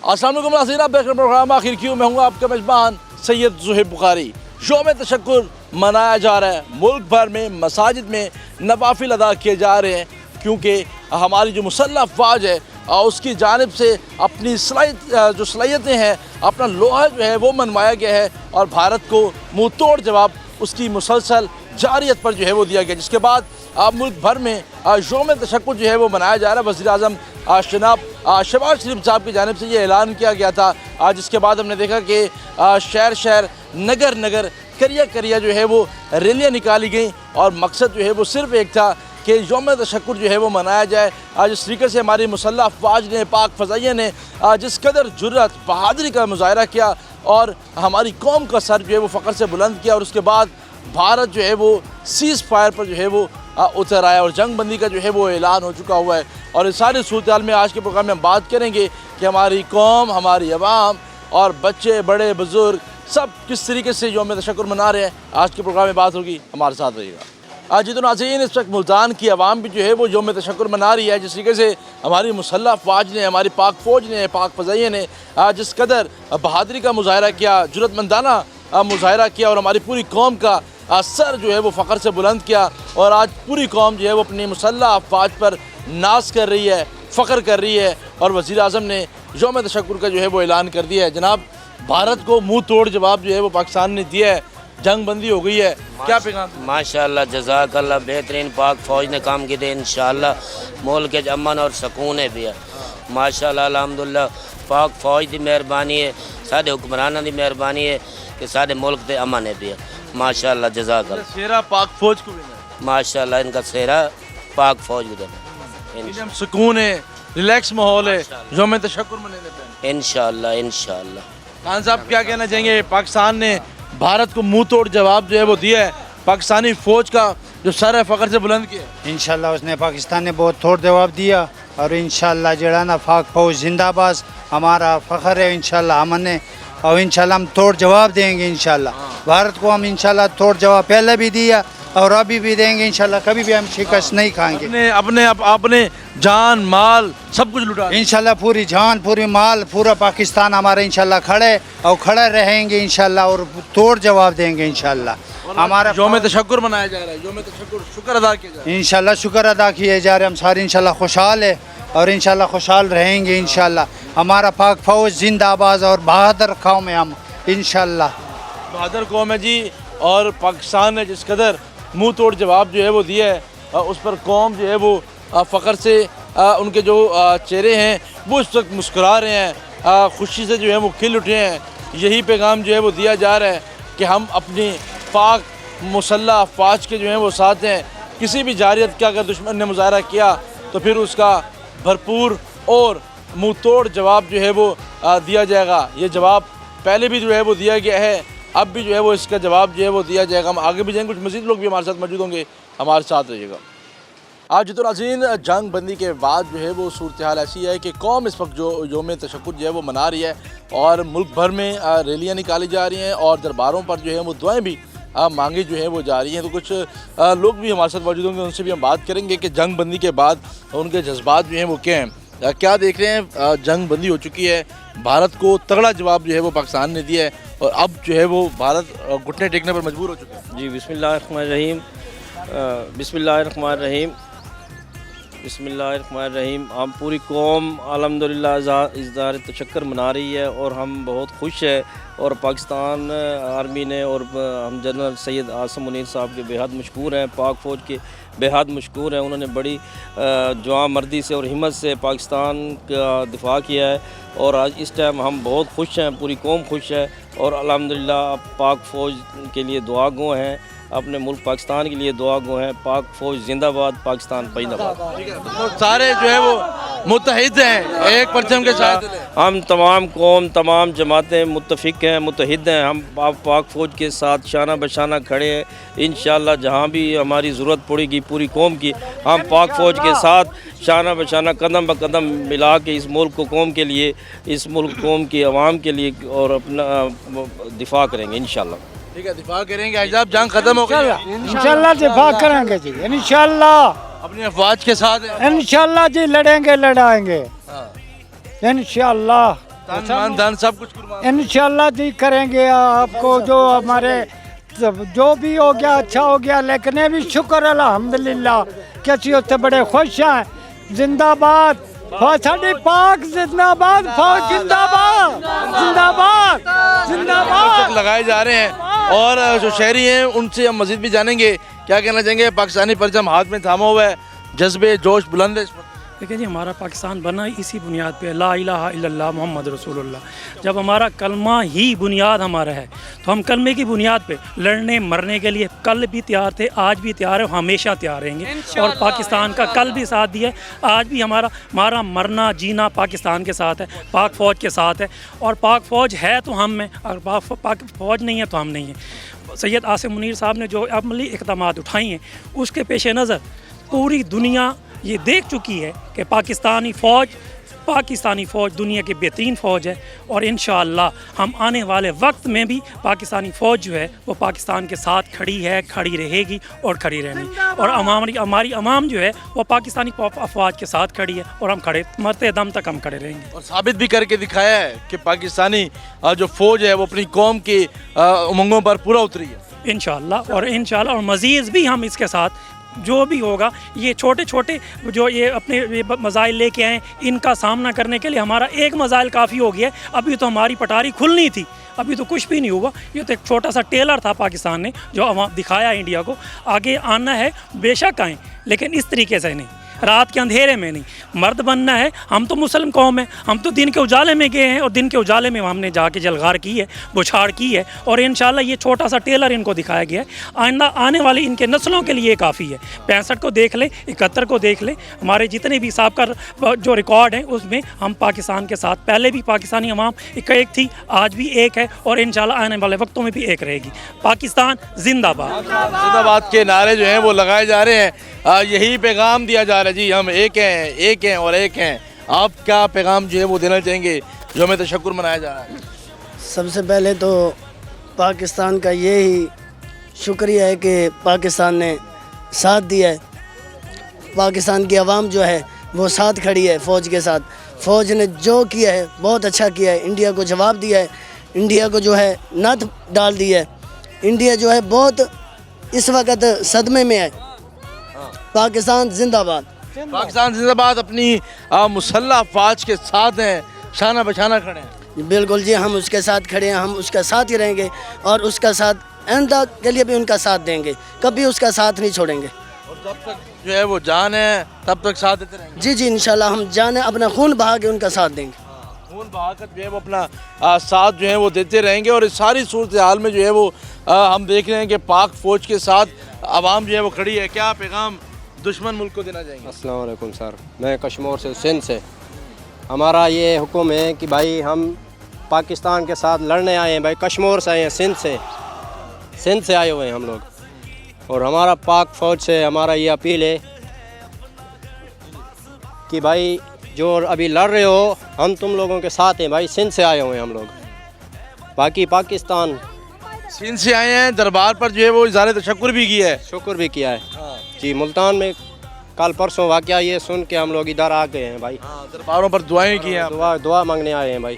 अस्सलाम वालेकुम नाज़रीन, आप देख रहे हैं प्रोग्राम आखिर क्यों। मैं हूँ आपका मेज़बान सैयद ज़ुहैब बुखारी। यौम तशक्कुर मनाया जा रहा है, मुल्क भर में मसाजिद में नवाफिल अदा किए जा रहे हैं, क्योंकि हमारी जो मुसल्लह अफ़वाज है उसकी जानिब से अपनी सलाहियतें हैं, अपना लोहा जो है वो मनवाया गया है और भारत को मुँह तोड़ जवाब उसकी मुसलसल जारियत पर जो है वो दिया गया, जिसके बाद मुल्क भर में यौम तशक्कुर जो है वो मनाया जा रहा है। वज़ीर-ए-आज़म जनाब शहबाज शरीफ साहब की जानिब से ये ऐलान किया गया था, जिसके बाद हमने देखा कि शहर शहर नगर नगर करिया करिया जो है वो रैलियाँ निकाली गई और मकसद जो है वो सिर्फ़ एक था कि यौम तशक्कुर जो है वो मनाया जाए। जिस तरीके से हमारी मुसल्लह अफ़वाज ने, पाक फ़ज़ाइया ने जिस कदर जुर्रत बहादुरी का मुज़ाहरा किया और हमारी कौम का सर जो है वो फ़ख्र से बुलंद किया, और उसके बाद भारत जो है वो सीज़ फायर पर जो है वो उतर आया और जंग बंदी का जो है वो ऐलान हो चुका हुआ है। और इस सारी सूरत हाल में आज के प्रोग्राम में हम बात करेंगे कि हमारी कौम, हमारी अवाम और बच्चे, बड़े बुज़ुर्ग सब किस तरीके से यौम तशक्कुर मना रहे हैं। आज के प्रोग्राम में बात होगी, हमारे साथ रहिएगा। आज जी तो नाज़रीन, इस वक्त मुल्तान की आवाम भी जो है वो यौम तशक्कुर मना रही है। जिस तरीके से हमारी मुसल्लह अफ़वाज ने, हमारी पाक फ़ौज ने, पाक फ़ज़ाइया ने जिस कदर बहादुरी का मुज़ाहरा किया, जुर्रतमंदाना मुज़ाहरा किया और हमारी पूरी कौम का सर जो है वो फ़ख्र से बुलंद किया, और आज पूरी कौम जो है वो अपनी मुसल्लह अफ़वाज पर नाज कर रही है, फ़ख्र कर रही है। और वज़ीर-ए-आज़म ने यौम तशक्कुर का जो है वो ऐलान कर दिया है। जनाब, भारत को मुँह तोड़ जवाब जो है वो पाकिस्तान ने दिया है, जंग बंदी हो गई है, क्या पैगाम? माशाअल्लाह, जज़ाकल्लाह, बेहतरीन पाक फ़ौज ने काम किए, इंशाअल्लाह मुल्क के अमन और सकून है भी है। माशाअल्लाह, अल्हम्दुलिल्लाह, पाक फ़ौज की मेहरबानी है, सारे हुक्मरानां की मेहरबानी है कि सारे मुल्क के अमन है भी है। माशाअल्लाह, जज़ाकल्लाह। सेहरा पाक फ़ौज को देना है, माशाअल्लाह, इनका सेहरा पाक फ़ौज को देना है। सुकून है, रिलैक्स माहौल है यौम तशक्कुर मनाने पे। इंशाअल्लाह इंशाअल्लाह। खान साहब, क्या कहना चाहेंगे? पाकिस्तान ने भारत को मुंह तोड़ जवाब जो है वो दिया है, पाकिस्तानी फ़ौज का जो सर है फ़ख्र से बुलंद किया। इंशाल्लाह उसने पाकिस्तान ने बहुत तोड़ जवाब दिया और इंशाल्लाह जड़ा ना पाक फ़ौज जिंदाबाद, हमारा फ़ख्र है इंशाल्लाह, हमने और इंशाल्लाह हम तोड़ जवाब देंगे। इंशाल्लाह भारत को हम इंशाल्लाह तोड़ जवाब पहले भी दिया और अभी भी देंगे इंशाल्लाह, कभी भी हम शिकस्त नहीं खाएंगे। अपने जान माल सब कुछ लुटा इंशाल्लाह, पूरी जान पूरी माल पूरा पाकिस्तान हमारा इंशाल्लाह खड़े और खड़े रहेंगे इंशाल्लाह और तोड़ जवाब देंगे इंशाल्लाह। हमारा यौम तशक्कुर मनाया जा रहा है, यौम तशक्कुर शुक्र अदा किया जा रहा है। इंशाल्लाह शुक्र अदा किए जा रहे, हम सारे इंशाल्लाह खुशहाल है और इंशाल्लाह खुशहाल रहेंगे इंशाल्लाह। हमारा पाक फ़ौज जिंदाबाद और बहादुर कौम है हम इंशाल्लाह। बहादुर कौम है जी, और पाकिस्तान ने जिस कदर मुंह तोड़ जवाब जो है वो दिया है, उस पर कौम जो है वो फ़ख्र से उनके जो चेहरे हैं वो इस वक्त मुस्कुरा रहे हैं, खुशी से जो है वो खिल उठे हैं। यही पैगाम जो है वो दिया जा रहा है कि हम अपनी पाक मुसल्लह अफ़वाज के जो हैं वो साथ हैं। किसी भी जारियत का अगर दुश्मन ने मुज़ाहरा किया तो फिर उसका भरपूर और मुँह तोड़ जवाब जो है वो दिया जाएगा। ये जवाब पहले भी जो है वो दिया गया है, अब भी जो है वो इसका जवाब जो है वो दिया जाएगा। हम आगे भी जाएंगे, कुछ मज़ीद लोग भी हमारे साथ मौजूद होंगे, हमारे साथ रहिएगा। आज तो नाज़रीन, जंग बंदी के बाद जो है वो सूरत हाल ऐसी है कि कौम इस वक्त जो यौम तशक्कुर जो है वो मना रही है और मुल्क भर में रैलियाँ निकाली जा रही हैं और दरबारों पर जो है वो दुआएँ भी मांगी जो है वो जा रही हैं। तो कुछ लोग भी हमारे साथ मौजूद होंगे, उनसे भी हम बात करेंगे कि जंग बंदी के बाद उनके जज्बात जो हैं वो क्या हैं। क्या देख रहे हैं, जंग बंदी हो चुकी है, भारत को तगड़ा जवाब जो है वो पाकिस्तान ने दिया है और अब जो है वो भारत घुटने टेकने पर मजबूर हो चुका है। जी, बिस्मिल्लाहिर्रहमानिर्रहीम, बिस्मिल्लाहिर्रहमानिर्रहीम, बिस्मिल्लाहिर्रहमानिर्रहीम। हम पूरी कौम अल्हम्दुलिल्लाह इज़हार तशक्कुर मना रही है और हम बहुत खुश है। और पाकिस्तान आर्मी ने और हम जनरल सैयद आसिम मुनीर साहब के बेहद मशकूर हैं, पाक फ़ौज के बेहद मशकूर हैं। उन्होंने बड़ी जवां मर्दी से और हिम्मत से पाकिस्तान का दिफा किया है और आज इस टाइम हम बहुत खुश हैं, पूरी कौम खुश है और अल्हम्दुलिल्लाह पाक फ़ौज के लिए दुआ गो हैं, अपने मुल्क पाकिस्तान के लिए दुआ गो हैं। पाक फ़ौज जिंदाबाद, पाकिस्तान जिंदाबाद। तो सारे जो है वो मुत्तहिद हैं, एक परचम के साथ। हम तमाम कौम, तमाम जमातें मुत्तफ़िक हैं, मुत्तहिद हैं। हम पाक फ़ौज के साथ शाना बशाना खड़े हैं। इंशाअल्लाह जहाँ भी हमारी ज़रूरत पड़ेगी पूरी कौम की, हम पाक फ़ौज के साथ शाना बशाना कदम ब कदम मिला के इस मुल्क को कौम के लिए, इस मुल्क कौम की आवाम के लिए और अपना दिफा करेंगे इंशाअल्लाह। ठीक है, दिफा करेंगे। अहज़ाब जंग खत्म हो गई, इंशाल्लाह दिफा करेंगे जी, इंशाल्लाह अपनी अफवाज के साथ इंशाल्लाह जी, लड़ेंगे लड़ाएंगे इंशाल्लाह। तन मन धन सब कुछ कुर्बान। इंशाल्लाह जी करेंगे आपको जो हमारे जो भी हो गया अच्छा हो गया, लेकिन ये भी शुक्र अल्हम्दुलिल्लाह कि ਅਸੀਂ ਉੱਥੇ बड़े खुश हैं। जिंदाबाद फौज साडी पाक, जिंदाबाद फौज, जिंदाबाद जिंदाबाद जिंदाबाद लगाए जा रहे हैं और जो शहरी हैं उनसे हम मजीद भी जानेंगे क्या कहना चाहेंगे। पाकिस्तानी परचम हाथ में थामा हुआ है, जज्बे जोश बुलंद है इस पर। देखिए जी, हमारा पाकिस्तान बना इसी बुनियाद पे ला इलाहा इल्लल्लाह मोहम्मद रसूलुल्लाह। जब हमारा कलमा ही बुनियाद हमारा है तो हम कलमे की बुनियाद पे लड़ने मरने के लिए कल भी तैयार थे, आज भी तैयार है, हमेशा तैयार रहेंगे। और पाकिस्तान का कल भी साथ दिया है, आज भी हमारा मरना जीना पाकिस्तान के साथ है, पाक फ़ौज के साथ है। और पाक फ़ौज है तो हम में, और पाक फ़ौज नहीं है तो हम नहीं है। सैयद आसिम मुनीर साहब ने जो अमली इक़दामात उठाई हैं उसके पेश नज़र पूरी दुनिया ये देख चुकी है कि पाकिस्तानी फ़ौज दुनिया की बेहतरीन फ़ौज है। और इंशाअल्लाह हम आने वाले वक्त में भी पाकिस्तानी फ़ौज जो है वो पाकिस्तान के साथ खड़ी है, खड़ी रहेगी और खड़ी रहनी। और हमारी अवाम जो है वो पाकिस्तानी अफवाज के साथ खड़ी है और हम खड़े मरते दम तक हम खड़े रहेंगे। और साबित भी करके दिखाया है कि पाकिस्तानी जो फ़ौज है वो अपनी कौम की उमंगों पर पूरा उतरी है इंशाअल्लाह। और मज़ीद भी हम इसके साथ जो भी होगा, ये छोटे छोटे जो ये अपने मज़ाइल लेके आए, इनका सामना करने के लिए हमारा एक मज़ाइल काफ़ी हो गया है। अभी तो हमारी पटारी खुलनी थी, अभी तो कुछ भी नहीं हुआ। ये तो एक छोटा सा टेलर था पाकिस्तान ने जो दिखाया इंडिया को। आगे आना है बेशक आएँ, लेकिन इस तरीके से नहीं, रात के अंधेरे में नहीं। मर्द बनना है। हम तो मुस्लिम कौम है, हम तो दिन के उजाले में गए हैं और दिन के उजाले में हमने जाके जलगार की है, बुछाड़ की है। और इंशाल्लाह ये छोटा सा टेलर इनको दिखाया गया है। आने वाली इनके नस्लों के लिए काफ़ी है। 65 को देख ले, 71 को देख ले, हमारे जितने भी साबका जो रिकॉर्ड हैं उसमें हम पाकिस्तान के साथ, पहले भी पाकिस्तानी अवाम एक थी, आज भी एक है और इंशाल्लाह आने वाले वक्तों में भी एक रहेगी। पाकिस्तान जिंदाबाद। जिंदाबाद के नारे जो हैं वो लगाए जा रहे हैं, यही पैगाम दिया जा रहा है जी, हम एक हैं और एक हैं। आप क्या पैगाम जो है वो देना चाहेंगे जो हमें तशक्कुर मनाया जा रहा है? सबसे पहले तो पाकिस्तान का ये ही शुक्रिया है कि पाकिस्तान ने साथ दिया है। पाकिस्तान की आवाम जो है वो साथ खड़ी है फ़ौज के साथ। फ़ौज ने जो किया है बहुत अच्छा किया है, इंडिया को जवाब दिया है, इंडिया को जो है नथ डाल दी है। इंडिया जो है बहुत इस वक्त सदमे में है। पाकिस्तान जिंदाबाद। पाकिस्तान जिंदाबाद अपनी मुसल्लह अफवाज के साथ हैं, शाना बशाना खड़े हैं। बिल्कुल जी, हम उसके साथ खड़े हैं, हम उसका साथ ही रहेंगे और उसका साथ आइंदा के लिए भी उनका साथ देंगे, कभी उसका साथ नहीं छोड़ेंगे। और जब तक जो है वो जान है तब तक साथ देते रहेंगे। जी जी, इंशाल्लाह हम जान है, अपना खून बहा के उनका साथ देंगे। खून बहाकर जो है वो अपना साथ जो है वो देते रहेंगे। और इस सारी सूरत हाल में जो है वो हम देख रहे हैं कि पाक फ़ौज के साथ आवाम जो है वो खड़ी है। क्या पैगाम दुश्मन मुल्क को देना चाहेंगे? अस्सलाम वालेकुम सर, मैं कश्मीर से सिंध से। हमारा ये हुक्म है कि भाई हम पाकिस्तान के साथ लड़ने आए हैं। भाई कश्मीर से आए हैं, सिंध से आए हुए हैं हम लोग। और हमारा पाक फ़ौज से हमारा ये अपील है कि भाई जो अभी लड़ रहे हो, हम तुम लोगों के साथ हैं। भाई सिंध से आए हुए हैं हम लोग। बाकी पाकिस्तान सिंध से आए हैं, दरबार पर जो है वो इज़हार तशक्कुर भी किया है, शुक्र भी किया है जी। मुल्तान में कल परसों वाक़या ये सुन के हम लोग इधर आ गए हैं भाई। दरबारों पर दुआएं की हैं, दुआ मांगने आए हैं भाई।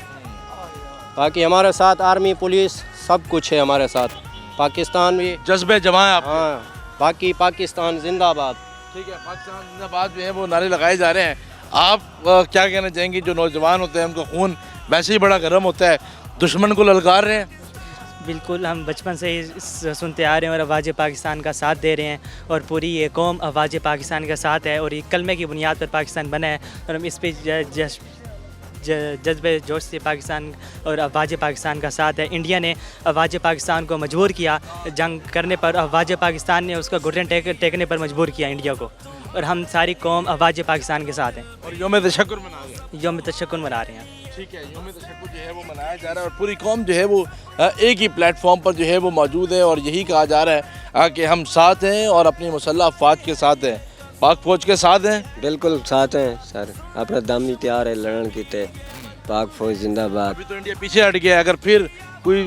बाकी हमारे साथ आर्मी पुलिस सब कुछ है हमारे साथ। पाकिस्तान भी जज्बे जमाएं आप। हाँ, बाकी पाकिस्तान जिंदाबाद। ठीक है, पाकिस्तान जिंदाबाद जो है वो नारे लगाए जा रहे हैं। आप क्या कहना चाहेंगे? जो नौजवान होते हैं उनका खून वैसे ही बड़ा गर्म होता है, दुश्मन को ललकार रहे हैं। बिल्कुल, हम बचपन से ही सुनते आ रहे हैं और अवाज़ पाकिस्तान का साथ दे रहे हैं और पूरी ये कौम अवाज़ पाकिस्तान का साथ है और ये कलमे की बुनियाद पर पाकिस्तान बना है और हम इस पे जज्बे जोश से पाकिस्तान और अवाज़ पाकिस्तान का साथ है। इंडिया ने अवाज़ पाकिस्तान को मजबूर किया जंग करने पर, अवाज़ पाकिस्तान ने उसका घुटने टेकने पर मजबूर किया इंडिया को और हम सारी कौम अवाज़ पाकिस्तान के साथ हैं और यौम तशक्कुर मना रहे हैं। यौम तशक्कुर मना रहे हैं। ठीक है, यौम तशक्कुर जो है वो मनाया जा रहा है और पूरी कौम जो है वो एक ही प्लेटफॉर्म पर जो है वो मौजूद है और यही कहा जा रहा है कि हम साथ हैं और अपनी मुसल्लह अफवाज के साथ हैं, पाक फौज के साथ हैं। बिल्कुल साथ हैं सर, अपना दम ही तैयार है लड़न की ते। पाक फौज जिंदाबाद। अभी तो इंडिया पीछे हट गया है, अगर फिर कोई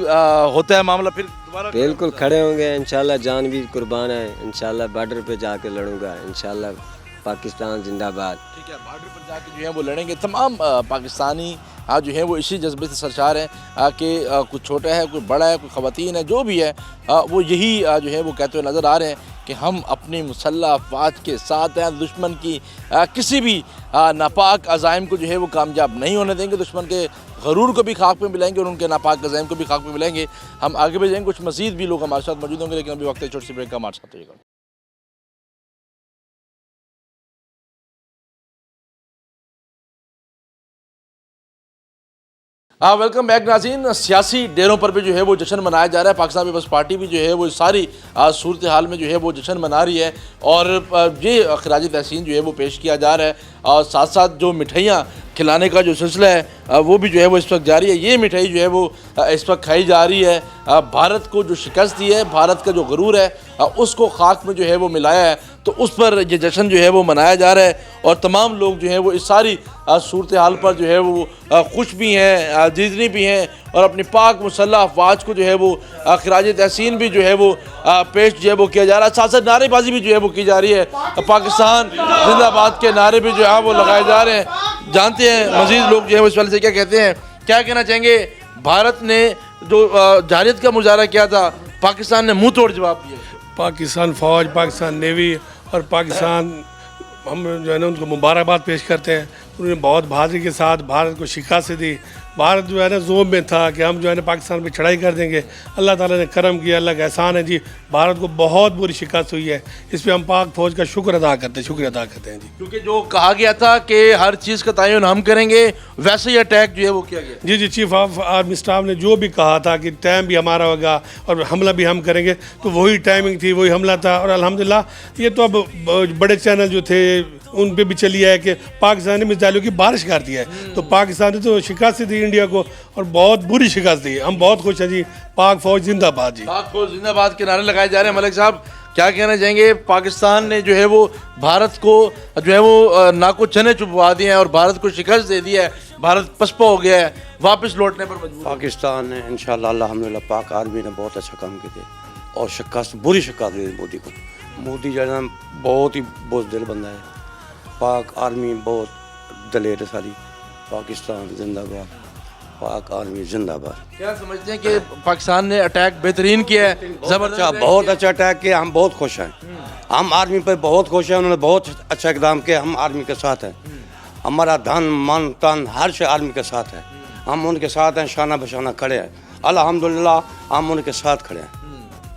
होता है मामला फिर दोबारा बिल्कुल खड़े होंगे इंशाल्लाह, जान भी कुर्बान है इंशाल्लाह। बॉर्डर पे जाके लड़ूंगा इंशाल्लाह, पाकिस्तान जिंदाबाद। ठीक है, बॉर्डर पर जाके जो है वो लड़ेंगे। तमाम पाकिस्तानी जो है वो इसी जज्बे से सरशार हैं कि कोई छोटा है, कोई बड़ा है, कोई ख़वातीन है, जो भी है वो यही जो है वो कहते हुए नज़र आ रहे हैं कि हम अपनी मुसल्लह अफवाज के साथ हैं। दुश्मन की किसी भी नापाक अज़ाइम को जो है वो कामयाब नहीं होने देंगे। दुश्मन के गरूर को भी खाक में मिलाएंगे और उनके नापाक अज़ाइम को भी खाक में मिलाएंगे। हम आगे भी जाएंगे, कुछ मज़ीद भी लोग हमारे साथ मौजूद होंगे, लेकिन अभी वक्त है छोटी सी ब्रेक का। हमारे साथ रहिएगा। वेलकम बैक नाज़रीन। सियासी डेरों पर भी जो है वो जश्न मनाया जा रहा है। पाकिस्तान पीपल्स पार्टी भी जो है वो सारी सूरत हाल में जो है वो जश्न मना रही है और ये खराज तहसीन जो है वो पेश किया जा रहा है और साथ साथ जो मिठाइयाँ खिलाने का जो सिलसिला है वो भी जो है वो इस वक्त जारी है। ये मिठाई जो है वो इस वक्त खाई जा रही है। भारत को जो शिकस्त दी है, भारत का जो गरूर है उसको खाक में जो है वो मिलाया है, तो उस पर ये जश्न जो है वो मनाया जा रहा है और तमाम लोग जो है वो इस सारी सूरत हाल पर जो है वो खुश भी हैं, जितनी भी हैं और अपनी पाक मुसल्लह अफवाज को जो है वो खराज तहसीन भी जो है वो पेश जो है वो किया जा रहा है। साथ साथ नारेबाजी भी जो है वो की जा रही है। पाकिस्तान जिंदाबाद के नारे भी जो है वो लगाए जा रहे हैं। जानते हैं मज़ीद लोग जो है वो इस वाले से क्या कहते हैं, क्या कहना चाहेंगे। भारत ने जो जारियत का मुजाहरा किया था, पाकिस्तान ने मुँह तोड़ जवाब दिया। पाकिस्तान फ़ौज, पाकिस्तान नेवी और पाकिस्तान, हम जो है ना उनको मुबारकबाद पेश करते हैं। उन्होंने बहुत बहादुरी के साथ भारत को शिकस्त दी। भारत जो है ना ज़ोम में था कि हम जो है ना पाकिस्तान पे चढ़ाई कर देंगे। अल्लाह ताला ने करम किया, अल्लाह का एहसान है जी। भारत को बहुत बुरी शिकस्त हुई है, इस पर हम पाक फ़ौज का शुक्रिया अदा करते हैं जी। क्योंकि जो कहा गया था कि हर चीज़ का तयन हम करेंगे, वैसे ही अटैक जो है वो किया गया। जी, चीफ ऑफ आर्मी स्टाफ ने जो भी कहा था कि टाइम भी हमारा होगा और हमला भी हम करेंगे, तो वही टाइमिंग थी, वही हमला था। और अल्हम्दुलिल्लाह ये तो अब बड़े चैनल जो थे उन पे भी चली है कि पाकिस्तान ने मिसाइलों की बारिश कर दी है। तो पाकिस्तान ने तो शिकस्त दी इंडिया को और बहुत बुरी शिकस्त दी। हम बहुत खुश हैं जी। पाक फ़ौज जिंदाबाद जी। पाक फ़ौज जिंदाबाद के नारे लगाए जा रहे हैं। मलिक साहब क्या कहना चाहेंगे। पाकिस्तान ने जो है वो भारत को जो है वो नाको चने चुपवा दिए हैं और भारत को शिकस्त दे दी है। भारत पसपा हो गया है, वापस लौटने पर मजबूर। पाकिस्तान ने इंशाअल्लाह अल्हम्दुलिल्लाह पाक आर्मी ने बहुत अच्छा काम किया और शिकस्त, बुरी शिकस्त दी मोदी को। मोदी जो है बहुत ही बुज़दिल बंदा है। पाक आर्मी बहुत दलेर है सारी। पाकिस्तान जिंदाबाद, पाक आर्मी जिंदाबाद। क्या समझते हैं कि पाकिस्तान ने अटैक बेहतरीन किया है, ज़बरदस्त, बहुत अच्छा अटैक किया। हम बहुत खुश हैं, हम आर्मी पर बहुत खुश हैं। उन्होंने बहुत अच्छा इकदाम किया। हम आर्मी के साथ हैं, हमारा धन मन तन हर शे आर्मी के साथ है। हम उनके साथ हैं, शाना बशाना खड़े हैं। अल्हम्दुलिल्लाह हम उनके साथ खड़े हैं।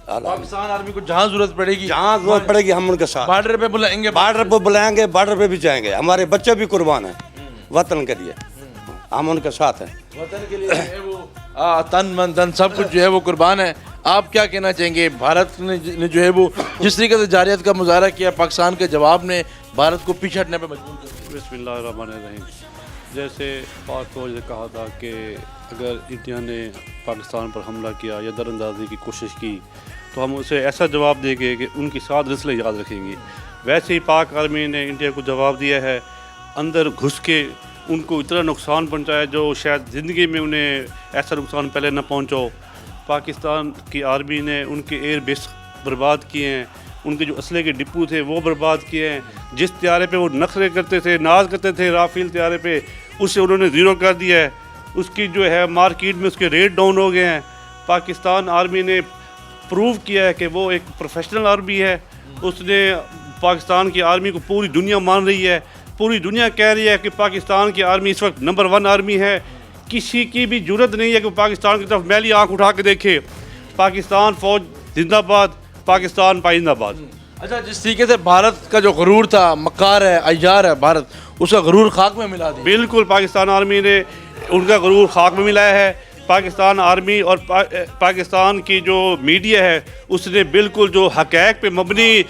पाकिस्तान आर्मी को जहाँ ज़रूरत पड़ेगी, हम उनके साथ बॉर्डर पे बुलाएंगे, बॉर्डर पे भी जाएंगे। हमारे बच्चे भी कुर्बान हैं वतन के लिए, हम उनके साथ हैं। वतन के लिए जो है वो तन मन धन सब कुछ जो है वो कुर्बान है। आप क्या कहना चाहेंगे। भारत ने जो है वो जिस तरीके से जारियत का मुजाहरा किया, पाकिस्तान के जवाब ने भारत को पीछे हटने पर मजबूर किया। बिस्मिल्लाहिर्रहमानिर्रहीम। जैसे पाक फ़ौज ने कहा था कि अगर इंडिया ने पाकिस्तान पर हमला किया या दरअंदाजी की कोशिश की तो हम उसे ऐसा जवाब देंगे कि उनकी साथ रिसलें याद रखेंगे। वैसे ही पाक आर्मी ने इंडिया को जवाब दिया है, अंदर घुस के उनको इतना नुकसान पहुंचाया जो शायद ज़िंदगी में उन्हें ऐसा नुकसान पहले न पहुंचो। पाकिस्तान की आर्मी ने उनके एयर बेस बर्बाद किए हैं, उनके जो असले के डिपो थे वो बर्बाद किए हैं। जिस त्यारे पे वो नखरे करते थे, नाज करते थे राफेल त्यारे पे, उसे उन्होंने ज़ीरो कर दिया है। उसकी जो है मार्केट में उसके रेट डाउन हो गए हैं। पाकिस्तान आर्मी ने प्रूव किया है कि वो एक प्रोफेशनल आर्मी है। उसने पाकिस्तान की आर्मी को पूरी दुनिया मान रही है। पूरी दुनिया कह रही है कि पाकिस्तान की आर्मी इस वक्त नंबर 1 आर्मी है। किसी की भी जरूरत नहीं है कि पाकिस्तान की तरफ मैली आँख उठा के देखे। पाकिस्तान फ़ौज जिंदाबाद, पाकिस्तान पाइंदाबाद। अच्छा, जिस तरीके से भारत का जो गरूर था, मक्कार है, अय्यार है भारत, उसका गरूर खाक में मिला दिया। बिल्कुल, पाकिस्तान आर्मी ने उनका गरूर खाक में मिलाया है। पाकिस्तान आर्मी और पाकिस्तान की जो मीडिया है उसने बिल्कुल जो हक़ाइक़ पे मबनी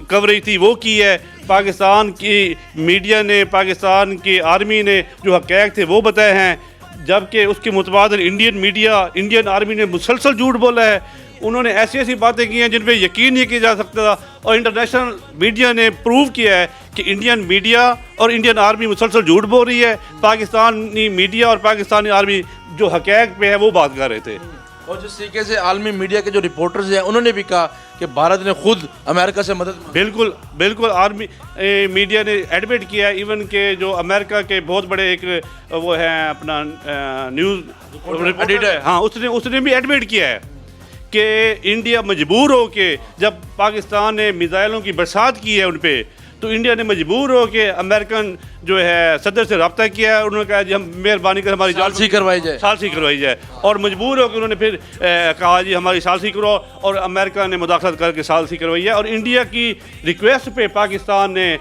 कवरेज थी वो की है। पाकिस्तान की मीडिया ने, पाकिस्तान की आर्मी ने जो हक़ाइक़ थे वो बताए हैं, जबकि उसके मुतबादिल इंडियन मीडिया, इंडियन आर्मी ने मुसलसल झूठ बोला है। उन्होंने ऐसी ऐसी बातें की हैं जिन पे यकीन नहीं किया जा सकता था और इंटरनेशनल मीडिया ने प्रूव किया है कि इंडियन मीडिया और इंडियन आर्मी मुसलसल झूठ बोल रही है। पाकिस्तानी मीडिया और पाकिस्तानी आर्मी जो हक़ाइक़ पे है वो बात कर रहे थे। और जिस तरीके से आलमी मीडिया के जो रिपोर्टर्स हैं उन्होंने भी कहा کہ بھارت نے خود امریکہ سے مدد مانگی؟ بالکل بالکل، آرمی میڈیا نے ایڈمٹ کیا ایون کہ جو امریکہ کے بہت بڑے ایک وہ ہیں اپنا نیوز ایڈیٹر، ہاں اس نے بھی ایڈمٹ کیا ہے کہ انڈیا مجبور ہو کے جب پاکستان نے میزائلوں کی برسات کی ہے ان پہ، تو انڈیا نے مجبور ہو کے امریکن جو ہے صدر سے رابطہ کیا ہے. انہوں نے کہا جی ہم مہربانی کر ہماری ثالثی کروائی جائے اور مجبور ہو کے انہوں نے پھر کہا جی ہماری ثالثی کرو، اور امریکہ نے مداخلت کر کے ثالثی کروائی ہے، اور انڈیا کی ریکویسٹ پہ پاکستان نے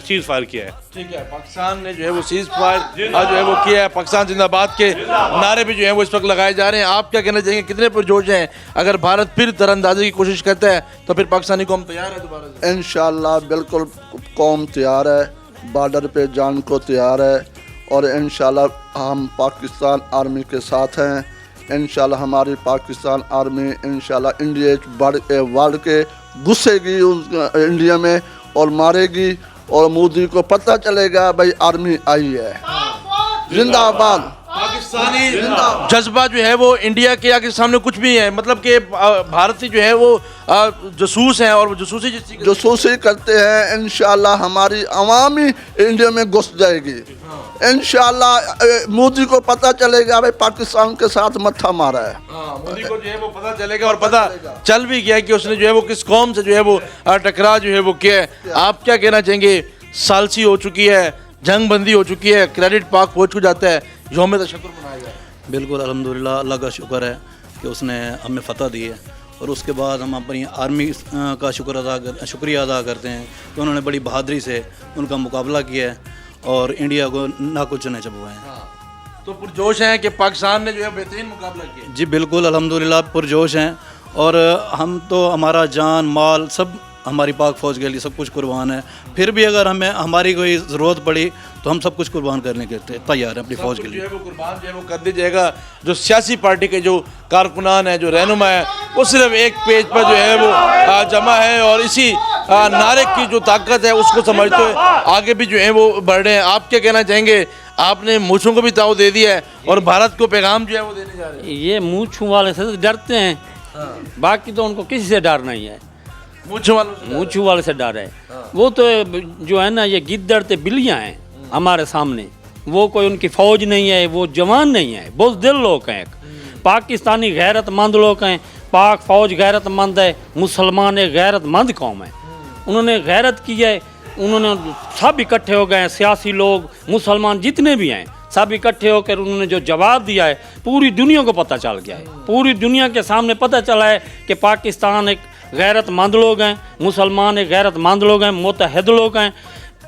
سیز فائر کیا ہے. ٹھیک ہے، پاکستان نے جو ہے وہ سیز فائر جو ہے وہ کیا ہے. پاکستان زندہ باد کے نعرے بھی جو ہیں وہ اس وقت لگائے جا رہے ہیں. آپ کیا کہنا چاہیں گے، کتنے پرجوش ہیں؟ اگر بھارت پھر تر اندازی کی کوشش کرتا ہے تو پھر پاکستانی قوم تیار ہے دوبارہ سے؟ انشاءاللہ بالکل قوم تیار ہے، بارڈر پہ جان کو تیار ہے، اور انشاءاللہ ہم پاکستان آرمی کے ساتھ ہیں. انشاءاللہ ہماری پاکستان آرمی انشاءاللہ انڈیا بڑھ کے گھسے گی انڈیا میں اور مارے گی، اور مودی کو پتہ چلے گا بھائی آرمی آئی ہے. زندہ آباد. پاکستانی جذبہ جو ہے وہ انڈیا کے آگے سامنے کچھ بھی ہے، مطلب کہ بھارتی جو ہے وہ جاسوس ہیں، اور وہ جاسوسی کرتے ہیں. انشاءاللہ ہماری عوامی انڈیا میں گھس جائے گی. انشاءاللہ مودی کو پتہ چلے گا بھائی پاکستان کے ساتھ متھا مارا ہے. مودی کو جو ہے وہ پتہ چلے گا، اور پتہ چل بھی گیا کہ اس نے جو ہے وہ کس قوم سے جو ہے وہ ٹکرا جو ہے وہ کیا ہے. آپ کیا کہنا چاہیں گے؟ ثالثی ہو چکی ہے، جنگ بندی ہو چکی ہے، کریڈٹ پاک پہنچ جاتا ہے، یوم تشکر منایا گیا. بالکل الحمدللہ، اللہ کا شکر ہے کہ اس نے ہمیں فتح دی ہے، اور اس کے بعد ہم اپنی آرمی کا شکریہ ادا کرتے ہیں کہ انہوں نے بڑی بہادری سے ان کا مقابلہ کیا ہے اور انڈیا کو ناکچنے چبوائے ہیں. تو پرجوش ہیں کہ پاکستان نے جو ہے بہترین مقابلہ کیا؟ جی بالکل الحمدللہ پرجوش ہیں، اور ہم تو ہمارا جان مال سب ہماری پاک فوج کے لیے سب کچھ قربان ہے. پھر بھی اگر ہماری کوئی ضرورت پڑی تو ہم سب کچھ قربان کرنے کے تیار ہیں اپنی فوج کے لیے. جو ہے وہ قربان جو ہے وہ کر دی جائے گا. جو سیاسی پارٹی کے جو کارکنان ہیں، جو رہنما ہیں، وہ صرف ایک پیج پر جو ہے وہ جمع ہے، اور اسی نعرے کی جو طاقت ہے اس کو سمجھتے ہوئے آگے بھی جو ہیں وہ بڑھ رہے ہیں. آپ کیا کہنا چاہیں گے؟ آپ نے مونچھوں کو بھی تعاون دے دیا ہے اور بھارت کو پیغام جو ہے وہ دینے جا رہے ہیں. یہ مونچھوں والے سے ڈرتے ہیں، باقی تو ان کو کسی سے ڈر نہیں ہے. مونچھوں والے سے ڈر ہے. وہ تو جو ہے نا یہ گدڑ تے بلیاں ہیں ہمارے سامنے. وہ کوئی ان کی فوج نہیں ہے، وہ جوان نہیں ہے، بزدل لوگ ہیں. پاکستانی غیرت مند لوگ ہیں. پاک فوج غیرت مند ہے. مسلمان ایک غیرت مند قوم ہے. انہوں نے غیرت کی ہے. انہوں نے سب اکٹھے ہو گئے ہیں، سیاسی لوگ مسلمان جتنے بھی ہیں سب اکٹھے ہو کر انہوں نے جو جواب دیا ہے پوری دنیا کو پتہ چل گیا ہے. پوری دنیا کے سامنے پتہ چلا ہے کہ پاکستان ایک غیرت مند لوگ ہیں، مسلمان ایک غیرت مند لوگ ہیں، متحد لوگ ہیں.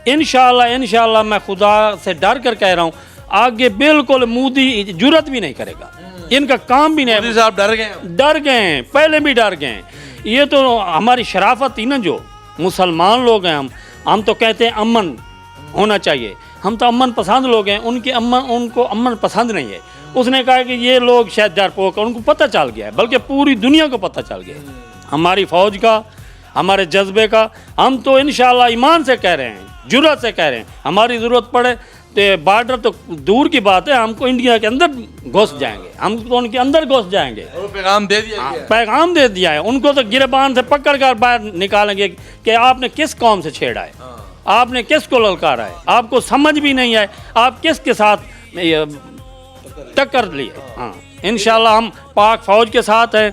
انشاءاللہ میں خدا سے ڈر کر کہہ رہا ہوں آگے بالکل مودی جرت بھی نہیں کرے گا. ان کا کام بھی نہیں. مودی صاحب ڈر گئے ہیں، پہلے بھی ڈر گئے ہیں. یہ تو ہماری شرافت تھی نا، جو مسلمان لوگ ہیں ہم تو کہتے ہیں امن ہونا چاہیے. ہم تو امن پسند لوگ ہیں. ان کو امن پسند نہیں ہے. اس نے کہا کہ یہ لوگ شاید ڈرپوک ہیں. ان کو پتہ چل گیا ہے، بلکہ پوری دنیا کو پتہ چل گیا ہے ہماری فوج کا، ہمارے جذبے کا. ہم تو انشاءاللہ ایمان سے کہہ رہے ہیں، جرأت سے کہہ رہے ہیں. ہماری ضرورت پڑے تو بارڈر تو دور کی بات ہے، ہم کو انڈیا کے اندر گھس جائیں گے، ہم تو ان کے اندر گھس جائیں گے. پیغام دے دیا ہے. پیغام دے دیا ہے. ان کو تو گربان سے پکڑ کر باہر نکالیں گے کہ آپ نے کس قوم سے چھیڑا ہے، آپ نے کس کو للکارا ہے، آپ کو سمجھ بھی نہیں ہے، آپ کس کے ساتھ ٹکر لی ہے. ہاں انشاءاللہ ہم پاک فوج کے ساتھ ہیں.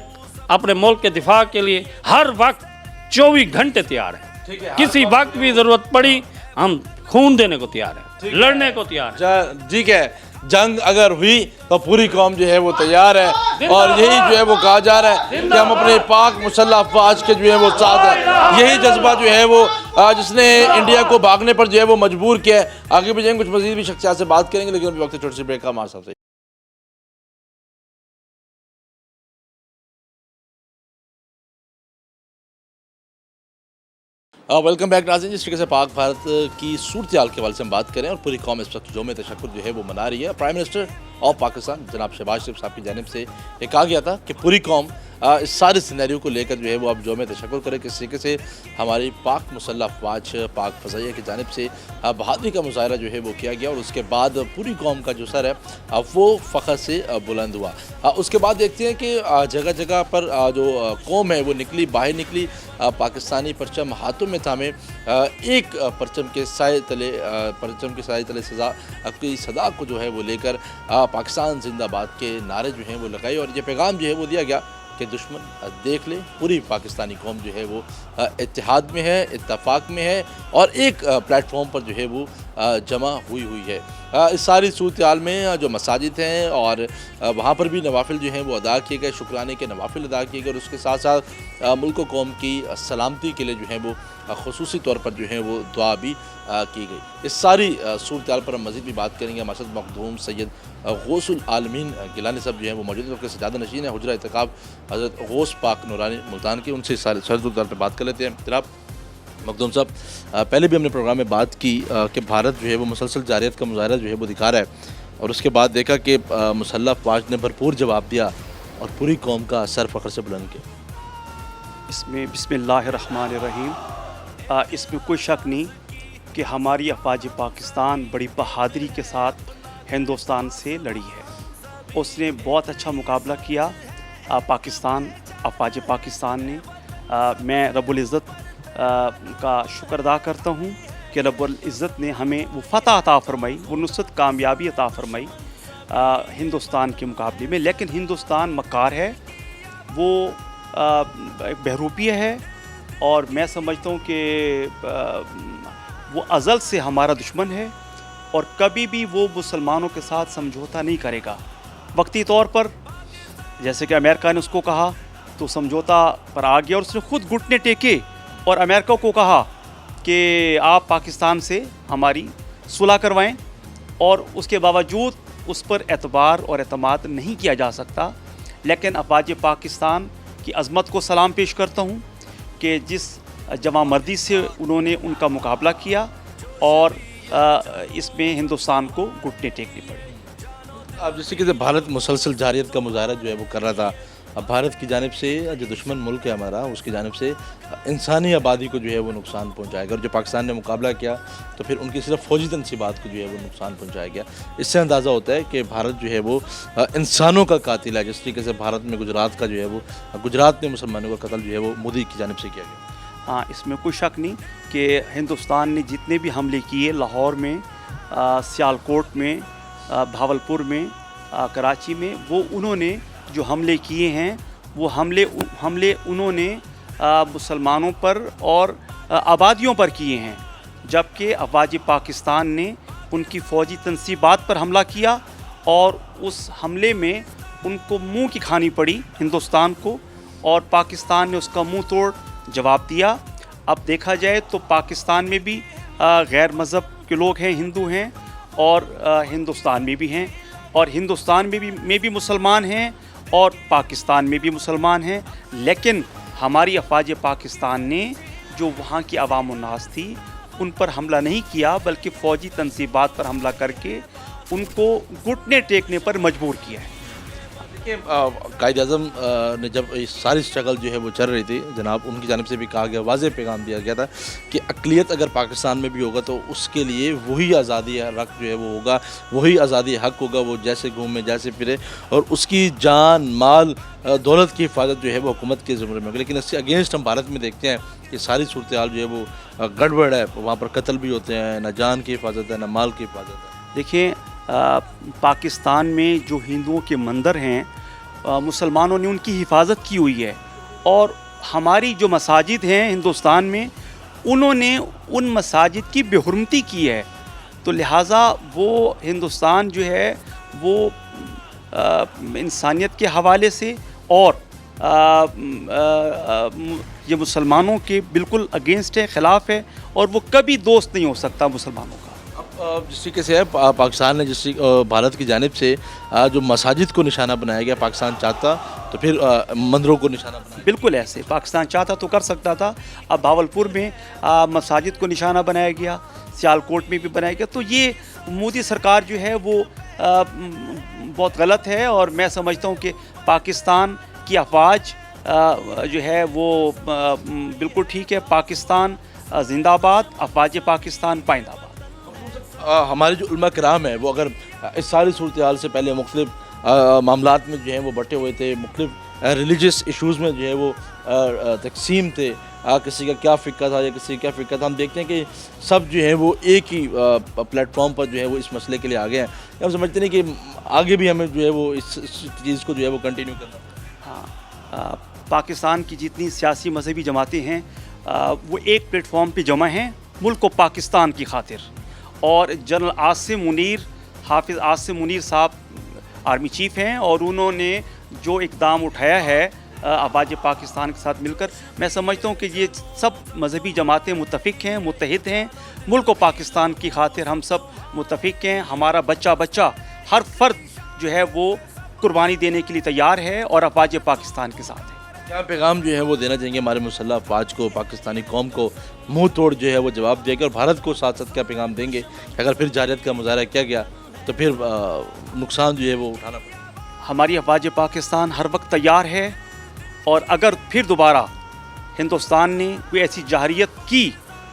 اپنے ملک کے دفاع کے لیے ہر وقت 24 گھنٹے تیار ہیں. کسی وقت بھی ضرورت پڑی ہم خون دینے کو تیار ہیں، لڑنے کو تیار ہیں. ٹھیک ہے، جنگ اگر ہوئی تو پوری قوم جو ہے وہ تیار ہے، اور یہی جو ہے وہ کہا جا رہا ہے کہ ہم اپنے پاک مسلح افواج کے جو ہے وہ ساتھ ہیں. یہی جذبہ جو ہے وہ جس نے انڈیا کو بھاگنے پر جو ہے وہ مجبور کیا ہے. آگے بھی جائیں کچھ مزید بھی شخصیات سے بات کریں گے، لیکن ابھی وقت چھوٹی سی بریک کا ہمارے ساتھ. ویلکم بیک ناظرین. جس طریقے سے پاک بھارت کی صورتحال کے حوالے سے ہم بات کریں اور پوری قوم اس وقت یوم تشکر جو ہے وہ منا رہی ہے. پرائم منسٹر और पाकिस्तान। जनाब शहबाज शरीफ साहब की जानिब से ये कहा गया था कि पूरी कौम इस सारे सिनेरियो को लेकर जो है वो अब जोम तशक्कुर करे। किस तरीके से हमारी पाक मुसल्लह अफवाज पाक फ़ज़ाइया की जानिब से बहादुरी का मुजाहरा जो है वो किया गया और उसके बाद पूरी कौम का जो सर है वो फ़ख्र से बुलंद हुआ। उसके बाद देखते हैं कि जगह जगह पर जो कौम है वो निकली, बाहर निकली, पाकिस्तानी परचम हाथों में थामे एक परचम के साए तले सज़ा की सदा को जो है वो लेकर पाकिस्तान जिंदाबाद के नारे जो हैं वो लगाए और ये पैगाम जो है वो दिया गया कि दुश्मन देख ले पूरी पाकिस्तानी कौम जो है वो इत्तेहाद में है, इत्तफाक में है और एक प्लेटफॉर्म पर जो है वो जमा हुई है। इस सारी सूरत हाल में जो मसाजिद हैं और वहाँ पर भी नवाफिल जो हैं वो अदा किए गए, शुक्राने के नवाफिल अदा किए गए और उसके साथ साथ मुल्क व कौम की सलामती के लिए जो है वो ख़ुसूसी तौर पर जो है वो दुआ भी की गई। इस सारी सूरत हाल पर हम मज़ीद भी बात करेंगे। हमारे साथ मखदूम सैयद गौसुल आलमीन गिलानी साहब जो हैं वो मौजूद वक्त सजादा नशीन है हुजरा इत्तिकाब हज़रत गौस पाक नूरानी मुल्तान की, उनसे सारे सूरत हाल पर बात कर लेते हैं। जनाब मखदूम साहब, पहले भी हमने प्रोग्राम में बात की कि भारत जो है वो मुसलसल जारियत का मुजाहरा जो है वो दिखा रहा है और उसके बाद देखा कि मुसल्लह अफवाज ने भरपूर जवाब दिया और पूरी कौम का सर फ़ख्र से बुलंद किया। इसमें बिस्मिल्लाहिर्रहमानिर्रहीम, इसमें कोई शक नहीं कि हमारी अफवाज पाकिस्तान बड़ी बहादुरी के साथ हिंदुस्तान से लड़ी है। उसने बहुत अच्छा मुकाबला किया पाकिस्तान अफवाज पाकिस्तान ने। मैं रब्बुल इज़्ज़त का शुक्र अदा करता हूँ कि रब्बुल इज़्ज़त ने हमें वो फ़तह अता फ़रमाई, वो नुसरत कामयाबी अता फ़रमाई हिंदुस्तान के मुकाबले में। लेकिन हिंदुस्तान मक्कार है, वो बहरूपिया है और मैं समझता हूँ कि वो अज़ल से हमारा दुश्मन है और कभी भी वो मुसलमानों के साथ समझौता नहीं करेगा। वक्ती तौर पर जैसे कि अमेरिका ने उसको कहा तो समझौता पर आ गया और उसने ख़ुद घुटने टेके और अमेरिका को कहा कि आप पाकिस्तान से हमारी सुलह करवाएं और उसके बावजूद उस पर एतबार और एतमाद नहीं किया जा सकता। लेकिन अफवाज पाकिस्तान की अज़मत को सलाम पेश करता हूँ कि जिस जवामर्दी से उन्होंने उनका मुकाबला किया और इसमें हिंदुस्तान को घुटने टेकने पड़े। अब जैसे कि भारत मुसलसल जारियत का मुजाहरा जो है वो कर रहा था, अब भारत की जानिब से जो दुश्मन मुल्क है हमारा उसकी जानिब से इंसानी आबादी को जो है वो नुकसान पहुंचाएगा और जो पाकिस्तान ने मुकाबला किया तो फिर उनकी सिर्फ फौजी तनसीबात को जो है वो नुकसान पहुंचाया गया। इससे अंदाज़ा होता है कि भारत जो है वो इंसानों का कातिल है। जिस तरीके से भारत में गुजरात का जो है वो गुजरात में मुसलमानों का कत्ल जो है वो मोदी की जानिब से किया गया। हाँ, इसमें कोई शक नहीं कि हिंदुस्तान ने जितने भी हमले किए, लाहौर में, सियालकोट में, भावलपुर में, कराची में, वो उन्होंने जो हमले किए हैं वो हमले उन्होंने मुसलमानों पर और आबादियों पर किए हैं। जबकि अफवाज पाकिस्तान ने उनकी फ़ौजी तनसीबात पर हमला किया और उस हमले में उनको मुंह की खानी पड़ी हिंदुस्तान को और पाकिस्तान ने उसका मुंह तोड़ जवाब दिया। अब देखा जाए तो पाकिस्तान में भी गैर मज़हब के लोग हैं, हिंदू हैं और हिंदुस्तान में भी हैं और हिंदुस्तान में भी मुसलमान हैं और पाकिस्तान में भी मुसलमान हैं। लेकिन हमारी अफवाज पाकिस्तान ने जो वहाँ की अवाम उन्नास थी उन पर हमला नहीं किया बल्कि फ़ौजी तनसीबात पर हमला करके उनको घुटने टेकने पर मजबूर किया है। कायद-ए-आज़म ने जब सारी स्ट्रगल जो है वो चल रही थी जनाब, उनकी जानिब से भी कहा गया, वाज़ेह पैगाम दिया गया था कि अक़लियत अगर पाकिस्तान में भी होगा तो उसके लिए वही आज़ादी हक़ जो है वो होगा, वही आज़ादी हक़ होगा, वो जैसे घूमे जैसे फिरे और उसकी जान माल दौलत की हिफाजत जो है वो हुकूमत के ज़िम्मे में होगी। लेकिन इससे अगेंस्ट हम भारत में देखते हैं कि सारी सूरत हाल जो है वो गड़बड़ है, वहाँ पर कत्ल भी होते हैं, न जान की हिफाजत है न माल की हिफाजत है। देखिए पाकिस्तान में जो हिंदुओं के मंदिर हैं मुसलमानों ने उनकी हिफाजत की हुई है और हमारी जो मसाजिद हैं हिंदुस्तान में उन्होंने उन मसाजिद की बेहुरमती की है। तो लिहाजा वो हिंदुस्तान जो है वो इंसानियत के हवाले से और ये मुसलमानों के बिल्कुल अगेंस्ट है, ख़िलाफ़ है और वो कभी दोस्त नहीं हो सकता मुसलमानों का। जिस तरीके से है पाकिस्तान ने जिस भारत की जानिब से जो मसाजिद को निशाना बनाया गया, पाकिस्तान चाहता तो फिर मंदिरों को निशाना बनाया। बिल्कुल ऐसे पाकिस्तान चाहता तो कर सकता था। अब भावलपुर में मसाजिद को निशाना बनाया गया, सियालकोट में भी बनाया गया। तो ये मोदी सरकार जो है वो बहुत गलत है और मैं समझता हूँ कि पाकिस्तान की अफवाज जो है वो बिल्कुल ठीक है। पाकिस्तान जिंदाबाद, अफवाज पाकिस्तान पाइंदाबाद। हमारे जो उलमा कराम है वो अगर इस सारी सूरत हाल से पहले मुख्तलिफ मामलात में जो है वो बटे हुए थे, मुख्तलिफ रिलीजियस इशूज़ में जो है वो तकसीम थे, किसी का क्या फ़िक्र था या किसी का क्या फ़िक्र था, हम देखते हैं कि सब जो है वो एक ही प्लेटफॉर्म पर जो है वो इस मसले के लिए आ गए हैं। हम समझते नहीं कि आगे भी हमें जो है वो इस चीज़ को जो है वो कंटिन्यू करना। हाँ, पाकिस्तान की जितनी सियासी मजहबी जमातें हैं वो एक प्लेटफॉर्म पे जमा हैं मुल्क व पाकिस्तान की खातिर। और जनरल आसिम मुनीर, हाफिज़ आसिम मुनीर साहब आर्मी चीफ़ हैं और उन्होंने जो इक़दाम उठाया है अफवाज पाकिस्तान के साथ मिलकर, मैं समझता हूँ कि ये सब मजहबी जमातें मुत्तफ़िक़ हैं, मुत्तहिद हैं। मुल्क व पाकिस्तान की खातिर हम सब मुत्तफ़िक़ हैं। हमारा बच्चा हर फर्द जो है वो कुर्बानी देने के लिए तैयार है और अफवाज पाकिस्तान के साथ है। क्या पैगाम जो है वो देना चाहेंगे हमारे मुसल्लह अफवाज को, पाकिस्तानी कौम को मुंह तोड़ जो है वो जवाब देगा, और भारत को साथ साथ क्या पैगाम देंगे कि अगर फिर जारियत का मुजाहरा किया गया तो फिर नुकसान जो है वो उठाना पड़ेगा? हमारी अफवाज पाकिस्तान हर वक्त तैयार है और अगर फिर दोबारा हिंदुस्तान ने कोई ऐसी जाहिरियत की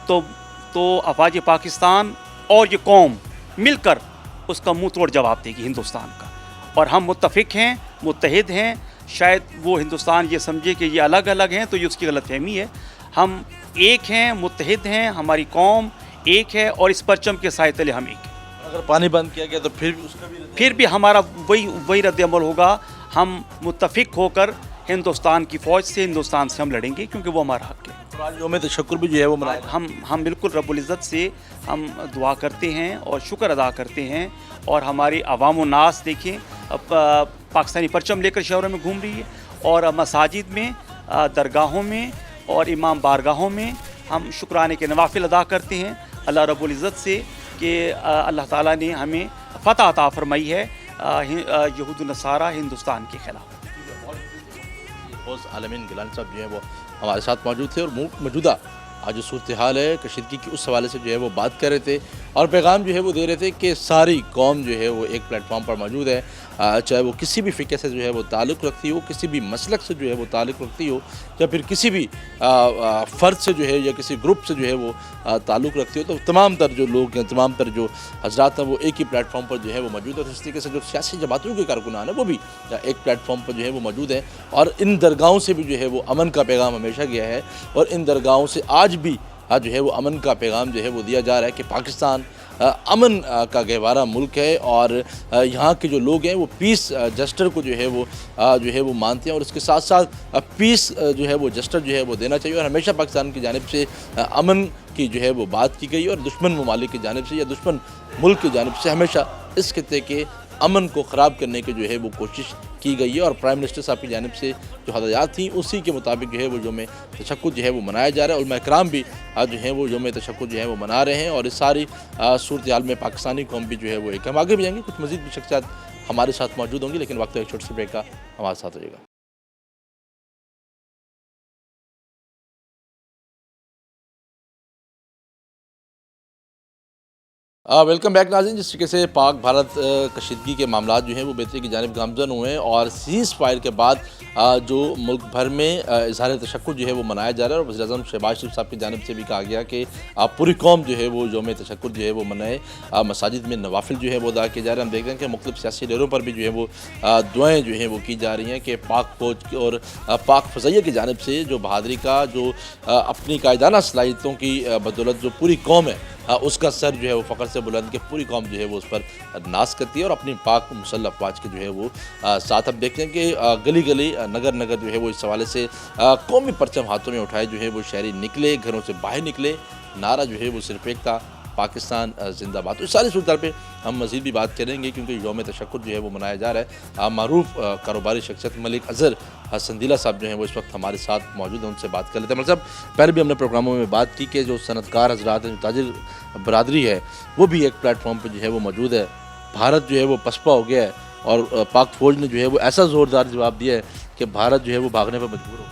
तो अफवाज पाकिस्तान और ये कौम मिलकर उसका मुंह तोड़ जवाब देगी हिंदुस्तान का। और हम मुत्तफ़िक़ हैं, मुत्तहिद हैं। शायद वो हिंदुस्तान ये समझे कि ये अलग अलग हैं, तो ये उसकी गलतफहमी है। हम एक हैं, मुत्तहिद हैं, हमारी कौम एक है और इस परचम के साए तले हम एक हैं। अगर पानी बंद किया गया तो फिर भी हमारा वही रद्द अमल होगा। हम मुत्तफ़िक़ होकर हिंदुस्तान की फ़ौज से, हिंदुस्तान से हम लड़ेंगे क्योंकि वो हमारा हक़ है। आज यौम तशक्कुर भी जो है वो मनाया, हम बिल्कुल रब्बुल इज़्ज़त से हम दुआ करते हैं और शुक्र अदा करते हैं। और हमारी अवाम व नास देखें पाकिस्तानी परचम लेकर शहरों में घूम रही है और मसाजिद में, दरगाहों में और इमाम बारगाहों में हम शुक्राने के नवाफिल अदा करते हैं अल्लाह रब्बुल इज़्ज़त से कि अल्लाह ताला ने हमें फ़तह अता फरमाई है यहूद नसारा हिंदुस्तान के ख़िलाफ़। आलमीन गिलानी साहब जो है वो हमारे साथ मौजूद थे और मौजूदा आज जो सूरत हाल है कशीदगी की उस हवाले से जो है वो बात कर रहे थे और पैगाम जो है वो दे रहे थे कि सारी कौम जो है वो एक प्लेटफॉर्म पर मौजूद है, चाहे वो किसी भी फ़िक्र से जो है वो ताल्लुक़ रखती हो, किसी भी मसलक से जो है वो ताल्लुक़ रखती हो, या फिर किसी भी फ़र्द से जो है या किसी ग्रुप से जो है वो ताल्लुक़ रखती हो, तो तमाम तर जो लोग हैं, तमाम तर जो हजरात हैं वो एक ही प्लेटफॉर्म पर जो है वो मौजूद है। और इस तरीके से जो सियासी जमातों के कारकुनान है वो भी एक प्लेटफॉर्म पर जो है वो मौजूद है और इन दरगाहों से भी जो है वो अमन का पैगाम हमेशा गया है और इन दरगाहों से आज भी जो है वो अमन का पैगाम जो है वो दिया जा रहा है कि पाकिस्तान अमन का गहवारा मुल्क है और यहाँ के जो लोग हैं वो पीस जस्टर को जो है वो मानते हैं और उसके साथ साथ पीस जो है वो जस्टर जो है वो देना चाहिए। और हमेशा पाकिस्तान की जानिब से अमन की जो है वो बात की गई और दुश्मन ममालिक की जानिब से या दुश्मन मुल्क की जानिब से हमेशा इस खित्ते के अमन को ख़राब करने की जो है वो कोशिश की गई है। और प्राइम मिनिस्टर साहब की जानिब से जो हदायत थी उसी के मुताबिक जो है वो यौम तशक्कुर जो है वो मनाया जा रहा है और उलमा इकराम भी आज जो है वो यौम तशक्कुर जो है वो मना रहे हैं। और इस सारी सूरत हाल में पाकिस्तानी कौम भी जो है वो एक हम आगे भी जाएंगे, कुछ मज़ीद भी शख्सियात हमारे साथ मौजूद होंगी, लेकिन वक्त एक छोटे से ब्रेक का हमारे साथ होगा। वेलकम बैक नाज़रीन। जिस तरीके से पाक भारत कशीदगी के मामला जो हैं वो बेहतरी की जानिब गामज़न हुए हैं और सीज़ फायर के बाद जो मुल्क भर में इज़हार तशक्कुर जो है वो मनाया जा रहा है और वज़ीर आज़म शहबाज शरीफ साहब की जानिब से भी कहा गया कि पूरी कौम जो है वो यौम तशक्कुर जो है वो मनाए। मसाजिद में नवाफिल जो है वो अदा किए जा रहे हैं। हम देखते हैं कि मुख्तलिफ सियासी डेरों पर भी जो है वो दुआएँ जो हैं वो की जा रही हैं कि पाक फौज और पाक फ़ज़ाइया की जानिब से जो बहादरी का जो अपनी कायदाना सलाहियतों की बदौलत जो पूरी कौम है उसका सर जो है वो फ़ख्र से बुलंद के पूरी कौम जो है वो उस पर नाज करती है और अपनी पाक मुसल्लह अफवाज के जो है वो साथ अब देखते हैं कि गली गली नगर नगर जो है वो इस हवाले से कौमी परचम हाथों में उठाए जो है वो शहरी निकले, घरों से बाहर निकले, नारा जो है वो सिर्फ एक था, पाकिस्तान जिंदाबाद। तो इस सारी सूरत पे हम मज़ीद भी बात करेंगे क्योंकि यौम तशक्कुर जो है वो मनाया जा रहा है। मारूफ कारोबारी शख्सियत मलिक अज़हर संदीला साहब जो हैं वो इस वक्त हमारे साथ मौजूद हैं, उनसे बात कर लेते हैं। मतलब पहले भी हमने प्रोग्रामों में बात की कि जो सनतकार हजरात हैं, जो ताजिर बरादरी है, वो भी एक प्लेटफॉर्म पर जो है वो मौजूद है। भारत जो है वो पसपा हो गया है और पाक फ़ौज ने जो है वो ऐसा ज़ोरदार जवाब दिया है कि भारत जो है वो भागने पर मजबूर हो।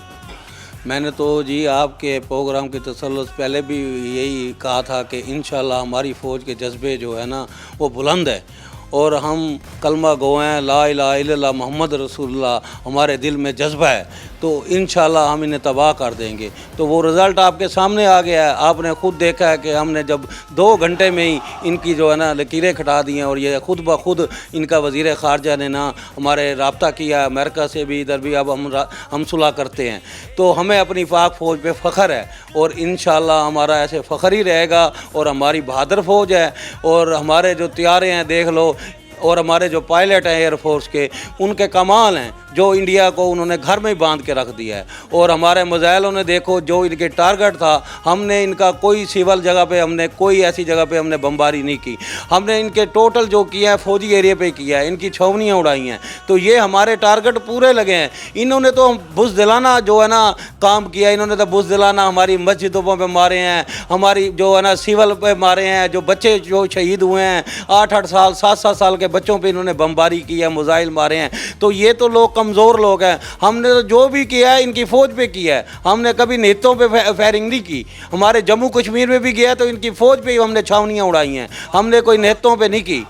मैंने तो जी आपके प्रोग्राम के तसल्लुस पहले भी यही कहा था कि इंशाल्लाह हमारी फ़ौज के जज्बे जो है ना वो बुलंद है اور ہم کلمہ گو ہیں لا الہ الا اللہ محمد رسول اللہ ہمارے دل میں جذبہ ہے تو انشاءاللہ ہم انہیں تباہ کر دیں گے. تو وہ رزلٹ آپ کے سامنے آ گیا ہے. آپ نے خود دیکھا ہے کہ ہم نے جب 2 گھنٹے میں ہی ان کی جو ہے نا لکیریں کھٹا دی ہیں اور یہ خود بخود ان کا وزیر خارجہ نے نا ہمارے رابطہ کیا امریکہ سے بھی ادھر بھی. اب ہم صلح کرتے ہیں تو ہمیں اپنی پاک فوج پہ فخر ہے اور انشاءاللہ ہمارا ایسے فخر ہی رہے گا. اور ہماری بہادر فوج ہے اور ہمارے جو طیارے ہیں دیکھ لو اور ہمارے جو پائلٹ ہیں ایئر فورس کے ان کے کمال ہیں جو انڈیا کو انہوں نے گھر میں ہی باندھ کے رکھ دیا ہے. اور ہمارے میزائلوں نے دیکھو جو ان کے ٹارگٹ تھا ہم نے ان کا کوئی سول جگہ پہ ہم نے کوئی ایسی جگہ پہ ہم نے بمباری نہیں کی. ہم نے ان کے ٹوٹل جو کیا ہے فوجی ایریا پہ کیا ہے. ان کی چھاونیاں اڑائی ہیں تو یہ ہمارے ٹارگٹ پورے لگے ہیں. انہوں نے تو بزدلانہ جو ہے نا کام کیا. انہوں نے تو بزدلانہ ہماری مسجدوں پہ مارے ہیں ہماری جو ہے نا سول پہ مارے ہیں. جو بچے جو شہید ہوئے ہیں 8-8 سال 7-7 سال کے بچوں پہ انہوں نے بمباری کی ہے میزائل مارے ہیں. تو یہ تو لوگ کمزور لوگ ہیں. ہم نے جو بھی کیا ہے ان کی فوج پہ کیا ہے. ہم نے کبھی نیتوں پہ فائرنگ نہیں کی. ہمارے جموں کشمیر میں بھی گیا تو ان کی فوج پہ ہی ہم نے چھاونیاں اڑائی ہیں. ہم نے کوئی نیتوں پہ نہیں کی.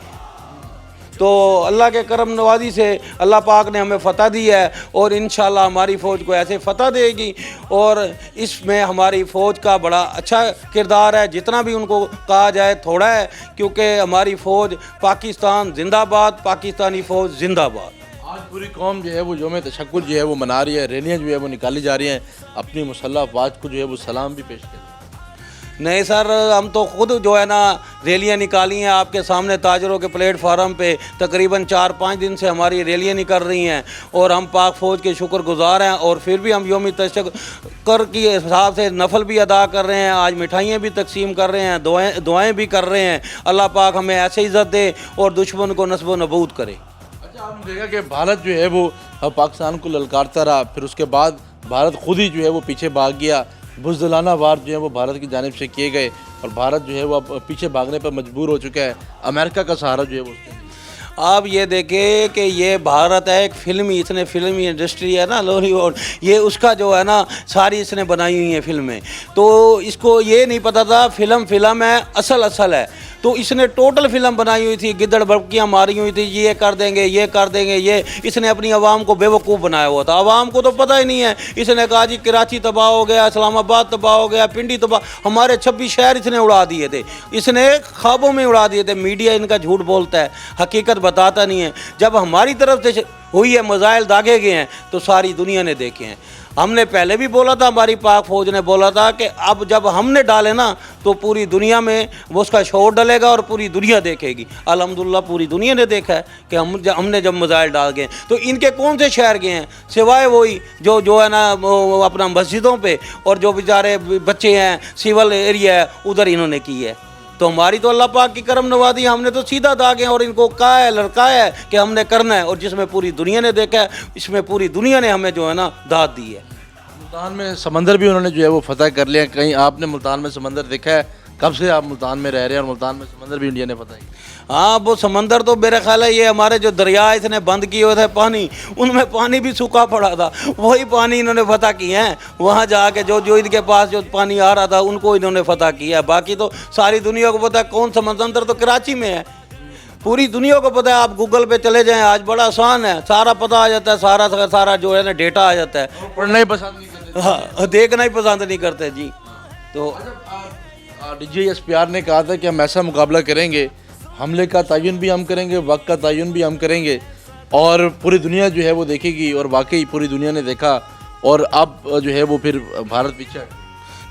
تو اللہ کے کرم نوازی سے اللہ پاک نے ہمیں فتح دی ہے اور انشاءاللہ ہماری فوج کو ایسے فتح دے گی. اور اس میں ہماری فوج کا بڑا اچھا کردار ہے. جتنا بھی ان کو کہا جائے تھوڑا ہے کیونکہ ہماری فوج پاکستان زندہ باد پاکستانی فوج زندہ باد. آج پوری قوم جو ہے وہ یوم تشکر جو ہے وہ منا رہی ہے. ریلیاں جو ہے وہ نکالی جا رہی ہیں. اپنی مسلح افواج کو جو ہے وہ سلام بھی پیش کریں. نہیں سر ہم تو خود جو ہے نا ریلیاں نکالی ہیں آپ کے سامنے تاجروں کے پلیٹ فارم پہ. تقریباً 4-5 دن سے ہماری ریلیاں نکل رہی ہیں اور ہم پاک فوج کے شکر گزار ہیں. اور پھر بھی ہم یوم تشکر کے حساب سے نفل بھی ادا کر رہے ہیں. آج مٹھائیاں بھی تقسیم کر رہے ہیں دعائیں بھی کر رہے ہیں. اللہ پاک ہمیں ایسے عزت دے اور دشمن کو نصب و نبود کرے. اچھا آپ نے دیکھا کہ بھارت جو ہے وہ پاکستان کو للکارتا رہا. پھر اس کے بعد بھارت خود ہی جو ہے وہ پیچھے بھاگ گیا. بزدلانہ وار جو ہے وہ بھارت کی جانب سے کیے گئے اور بھارت جو ہے وہ اب پیچھے بھاگنے پر مجبور ہو چکا ہے. امریکہ کا سہارا جو ہے وہ آپ یہ دیکھیں کہ یہ بھارت ہے ایک فلمی اس نے فلمی انڈسٹری ہے نا لولی ووڈ یہ اس کا جو ہے نا ساری اس نے بنائی ہوئی ہیں فلمیں. تو اس کو یہ نہیں پتہ تھا فلم ہے اصل ہے. تو اس نے ٹوٹل فلم بنائی ہوئی تھی گدڑ بڑکیاں ماری ہوئی تھی یہ کر دیں گے یہ اس نے اپنی عوام کو بے وقوف بنایا ہوا تھا. عوام کو تو پتہ ہی نہیں ہے. اس نے کہا جی کراچی تباہ ہو گیا اسلام آباد تباہ ہو گیا پنڈی تباہ. ہمارے 26 شہر اس نے اڑا دیے تھے. اس نے خوابوں میں اڑا دیے تھے. میڈیا ان کا جھوٹ بولتا ہے حقیقت بتاتا نہیں ہے. جب ہماری طرف سے ہوئی ہے میزائل داغے گئے ہیں تو ساری دنیا نے دیکھے ہیں. ہم نے پہلے بھی بولا تھا ہماری پاک فوج نے بولا تھا کہ اب جب ہم نے ڈالے نا تو پوری دنیا میں وہ اس کا شور ڈلے گا اور پوری دنیا دیکھے گی. الحمدللہ پوری دنیا نے دیکھا ہے کہ ہم نے جب میزائل ڈال گئے تو ان کے کون سے شہر گئے ہیں سوائے وہی جو ہے نا اپنا مسجدوں پہ اور جو بیچارے بچے ہیں سول ایریا ہے ادھر انہوں نے کی ہے. تو ہماری تو اللہ پاک کی کرم نوازی. ہم نے تو سیدھا داغے اور ان کو کہا ہے لڑکایا ہے کہ ہم نے کرنا ہے اور جس میں پوری دنیا نے دیکھا ہے اس میں پوری دنیا نے ہمیں جو ہے نا داد دی ہے. ملتان میں سمندر بھی انہوں نے جو ہے وہ فتح کر لیا. کہیں آپ نے ملتان میں سمندر دیکھا ہے؟ کب سے آپ ملتان میں رہ رہے ہیں اور ملتان میں سمندر بھی انڈیا نے فتح کیا؟ ہاں وہ سمندر تو میرا خیال ہے یہ ہمارے جو دریا اس نے بند کیے ہوئے تھے پانی ان میں پانی بھی سوکھا پڑا تھا. وہی پانی انہوں نے فتح کیے ہیں. وہاں جا کے جو ان کے پاس جو پانی آ رہا تھا ان کو انہوں نے فتح کیا ہے. باقی تو ساری دنیا کو پتہ ہے کون سا سمندر تو کراچی میں ہے. پوری دنیا کو پتہ ہے. آپ گوگل پہ چلے جائیں آج بڑا آسان ہے سارا پتہ آ جاتا ہے. سارا جو ہے نا ڈیٹا آ جاتا ہے. پڑھنا ہی پسند نہیں کرتے ہاں دیکھنا ہی پسند نہیں کرتے جی. تو DGSPR نے کہا تھا کہ ہم ایسا مقابلہ کریں گے حملے کا تعین بھی ہم کریں گے وقت کا تعین بھی ہم کریں گے اور پوری دنیا جو ہے وہ دیکھے گی. اور واقعی پوری دنیا نے دیکھا اور اب جو ہے وہ پھر بھارت پیچھے.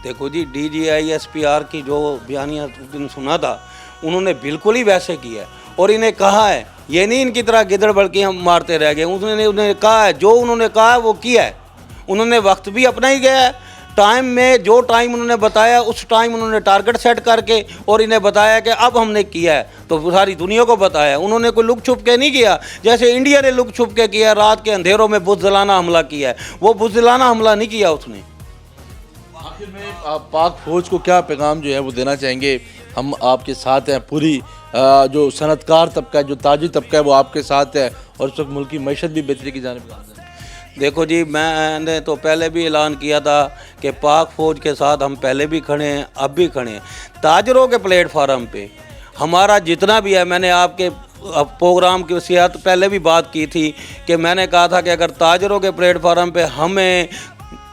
دیکھو جی DGSPR کی جو بیانیہ سنا تھا انہوں نے بالکل ہی ویسے کیا ہے اور انہیں کہا ہے یہ نہیں ان کی طرح گدڑ بڑکی ہم مارتے رہ گئے. انہوں نے کہا ہے جو انہوں نے کہا ہے وہ کیا ہے. انہوں نے وقت بھی اپنا ہی گیا ہے. ٹائم میں جو ٹائم انہوں نے بتایا اس ٹائم انہوں نے ٹارگٹ سیٹ کر کے اور انہیں بتایا کہ اب ہم نے کیا ہے تو ساری دنیا کو بتایا. انہوں نے کوئی لک چھپ کے نہیں کیا جیسے انڈیا نے لک چھپ کے کیا رات کے اندھیروں میں بزدلانہ حملہ کیا ہے. وہ بزدلانہ حملہ نہیں کیا اس نے. آخر میں پاک فوج کو کیا پیغام جو ہے وہ دینا چاہیں گے؟ ہم آپ کے ساتھ ہیں. پوری جو صنعت کار طبقہ ہے جو تاجر طبقہ ہے وہ آپ کے ساتھ ہے اور اس وقت ملک کی معیشت بھی بہتری کی جانب گامزن ہے. دیکھو جی میں نے تو پہلے بھی اعلان کیا تھا کہ پاک فوج کے ساتھ ہم پہلے بھی کھڑے ہیں اب بھی کھڑے ہیں. تاجروں کے پلیٹ فارم پہ ہمارا جتنا بھی ہے میں نے آپ کے प्रोग्राम की वसीयत पहले भी बात की थी कि मैंने कहा था कि अगर ताजरों के प्लेटफार्म पे हमें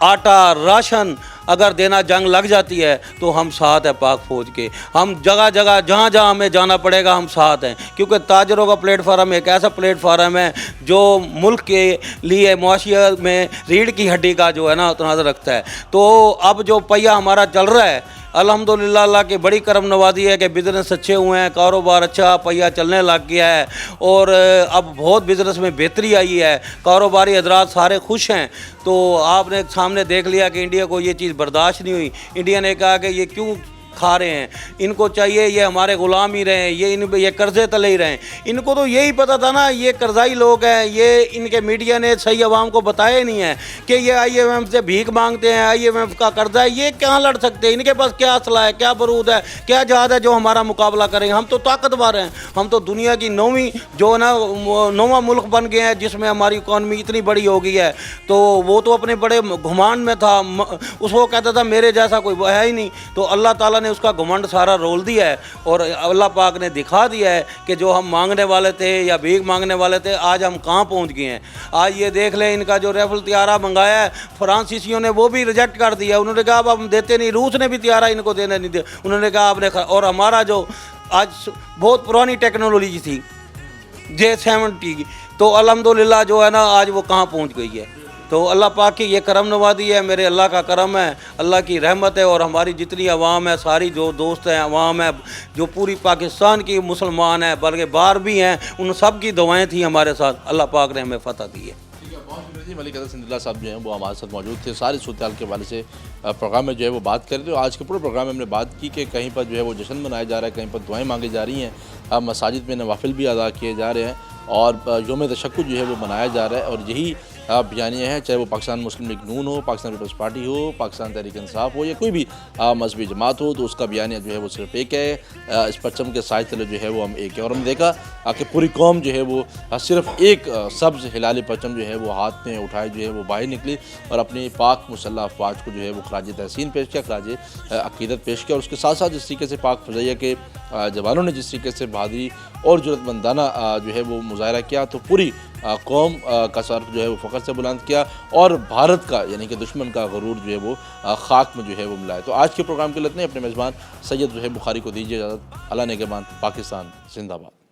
आटा राशन अगर देना जंग लग जाती है तो हम साथ हैं पाक फ़ौज के। हम जगह जगह जहाँ जहाँ हमें जाना पड़ेगा हम साथ हैं, क्योंकि ताजरों का प्लेटफार्म एक ऐसा प्लेटफार्म है जो मुल्क के लिए मुआशियत में रीढ़ की हड्डी का जो है ना तनाज़ रखता है। तो अब जो पहिया हमारा चल रहा है अल्हम्दुलिल्लाह अल्लाह की बड़ी करम नवाजी है कि बिज़नेस अच्छे हुए हैं, कारोबार अच्छा, पहिया चलने लग गया है और अब बहुत बिज़नेस में बेहतरी आई है, कारोबारी हजरात सारे खुश हैं। तो आपने सामने देख लिया कि इंडिया को ये चीज़ बर्दाश्त नहीं हुई। इंडिया ने कहा कि ये क्यों खा रहे हैं, इनको चाहिए ये हमारे ग़ुलाम ही रहें, ये कर्ज़े तले ही रहें। इनको तो यही पता था ना ये कर्ज़ाई लोग हैं, ये इनके मीडिया ने सही आवाम को बताया ही नहीं है कि ये IMF से भीख मांगते हैं, IMF का कर्जा है, ये कहाँ लड़ सकते हैं, इनके पास क्या असला है, क्या बरूद है, क्या जहाज़ है जो हमारा मुकाबला करेंगे। हम तो ताकतवर हैं, हम तो दुनिया की नौवां मुल्क बन गए हैं जिसमें हमारी इकॉनमी इतनी बड़ी हो गई है। तो वो तो अपने बड़े घुमांड में था, उसको कहता था मेरे जैसा कोई है ही नहीं। तो अल्लाह ताला ने उसका घमंड सारा रोल दिया है और अल्लाह पाक ने दिखा दिया है कि जो हम मांगने वाले थे या भीख मांगने वाले थे आज हम कहाँ पहुँच गए हैं। आज ये देख लें इनका जो राइफल त्यारा मंगाया है फ्रांसीसियों ने वो भी रिजेक्ट कर दिया। उन्होंने कहा अब हम देते नहीं, रूस ने भी त्यारा इनको देने नहीं दिया। उन्होंने कहा आपने और हमारा जो आज बहुत पुरानी टेक्नोलॉजी थी J-70 की, तो अल्हम्दुलिल्लाह जो है ना आज वो कहाँ पहुँच गई है। तो अल्लाह पाक की ये करम नवाजी है, मेरे अल्लाह का करम है, अल्लाह की रहमत है। और हमारी जितनी आवाम है, सारी जो दोस्त हैं, आवाम है, जो पूरी पाकिस्तान की मुसलमान है बल्कि बाहर भी हैं, उन सब की दुआएं थी हमारे साथ। अल्लाह पाक ने हमें फतह दी है। मलिक सिंधुल्लाह साहब जो हैं वो हमारे साथ मौजूद थे, सारी सूरत के हवाले से प्रोग्राम में जो है वो बात कर रहे थे। आज के पूरे प्रोग्राम में हमने बात की कि कहीं पर जो है वो जश्न मनाया जा रहा है, कहीं पर दुआएं मांगी जा रही हैं, मसाजिद में नवाफिल भी अदा किए जा रहे हैं और यौम तशक्कुर जो है वो मनाया जा रहा है। और यही बयानियाँ हैं, चाहे वो पाकिस्तान मुस्लिम लीग नून हो, पाकिस्तान पीपल्स पार्टी हो, पाकिस्तान तहरीक इंसाफ हो या कोई भी मजहबी जमात हो, तो उसका बयानिया जो है वो सिर्फ एक है। इस परचम के साथ तले जो है वो हम एक है। और हमने देखा कि पूरी कौम जो है वो सिर्फ एक सब्ज़ हिलाली परचम जो है वो हाथ में उठाए जो है वो बाहर निकली और अपनी पाक मुसल्लह अफवाज को जो है वो खराज तहसीन पेश किया, खराज अक़ीदत पेश किया। और उसके साथ साथ जिस तरीके से पाक फ़ज़ाइया के जवानों ने जिस तरीके से बहादुरी और जुर्रतमंदाना जो है वो मुज़ाहरा किया, तो पूरी कौम का सर जो है वो फ़ख्र से बुलंद किया और भारत का यानी कि दुश्मन का गरूर जो है वो खाक में जो है वो मिलाया। तो आज के प्रोग्राम के लिए इतने, अपने मेज़बान सैयद ज़ुहैब बुखारी को दीजिए इजाज़त। अल्लाह नेगहबान। पाकिस्तान जिंदाबाद।